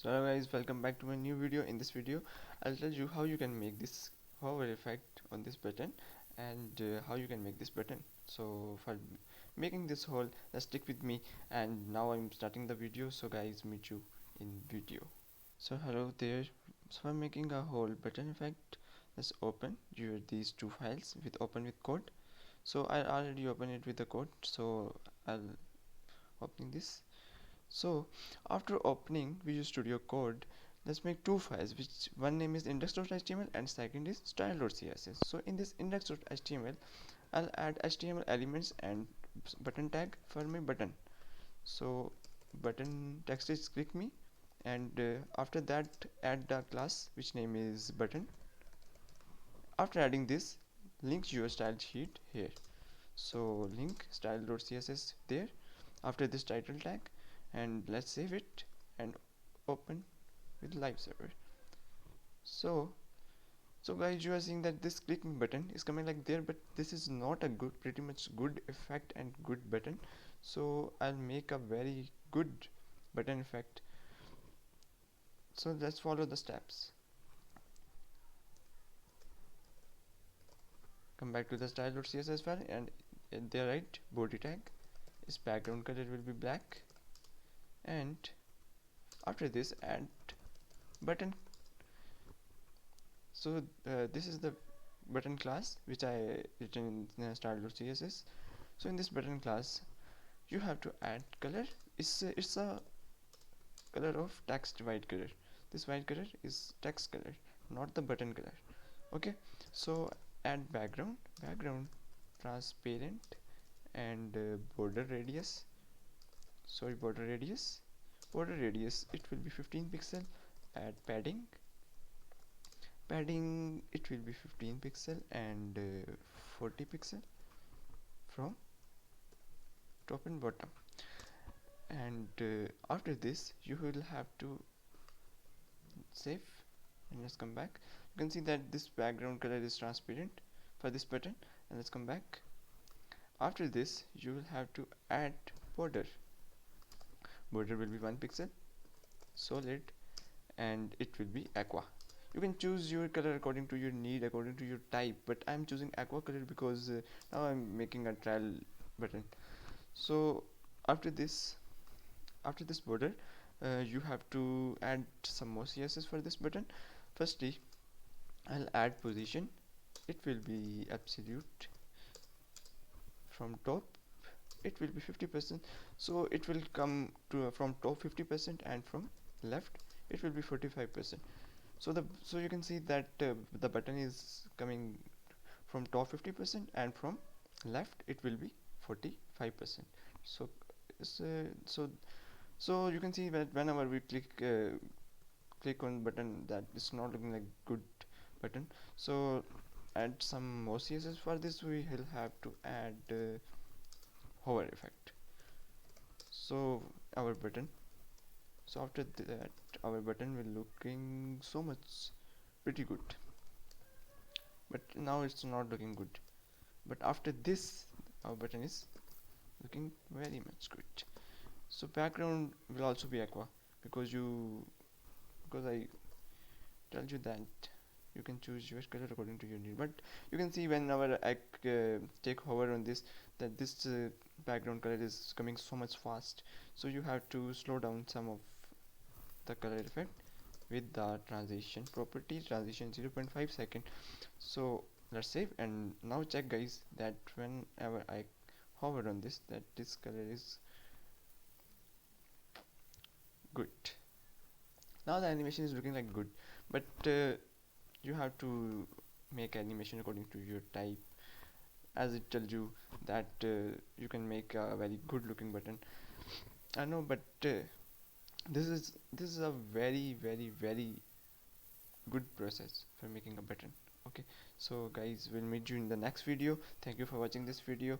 So hello guys, welcome back to my new video. In this video I'll tell you how you can make this hover effect on this button and how you can make this button. So for making this hole, let's stick with me, and now I'm starting the video. So guys, meet you in video. So hello there. So for making a whole button effect, let's open these two files with code. So I already opened it with the code, so I'll open this. So after opening Visual Studio Code, let's make two files, which one name is index.html and second is style.css. So in this index.html, I'll add HTML elements and button tag for my button. So button text is click me, and after that add the class which name is button. After adding this, link your style sheet here. So link style.css there after this title tag, and let's save it and open with live server. So guys, you are seeing that this click me button is coming like there, but this is not a pretty much good effect and good button. So I'll make a very good button effect. So let's follow the steps. Come back to the style.css file, and at the right body tag is background color will be black, and after this add button. So this is the button class which I written in style.css. So in this button class you have to add color. It's a color of text white color. This white color is text color, not the button color. Okay, so add background transparent, and border radius it will be 15 pixel. Add padding it will be 15 pixel and 40 pixel from top and bottom. And after this you will have to save, and let's come back. You can see that this background color is transparent for this button, and let's come back. After this you will have to add border will be 1 pixel solid, and it will be aqua. You can choose your color according to your need, according to your type, but I'm choosing aqua color because now I'm making a trial button. So after this border, you have to add some more CSS for this button. Firstly, I'll add position. It will be absolute. From top it will be 50%, so it will come to from top 50%, and from left it will be 45%. So you can see that the button is coming from top 50%, and from left it will be 45%. So so so you can see that whenever we click on button, that is not looking like good button. So add some more CSS. For this we will have to add hover effect. So our button, so after that our button will looking so much pretty good, but now it's not looking good. But after this our button is looking very much good. So background will also be aqua, because I told you that you can choose your color according to your need. But you can see whenever I take hover on this, that this background color is coming so much fast, so you have to slow down some of the color effect with the transition property, transition 0.5 second. So let's save, and now check guys that whenever I hover on this, that this color is good. Now the animation is looking like good, but you have to make animation according to your type, as it tells you that you can make a very good looking button. I know, but this is a very good process for making a button. Okay, so guys, we'll meet you in the next video. Thank you for watching this video.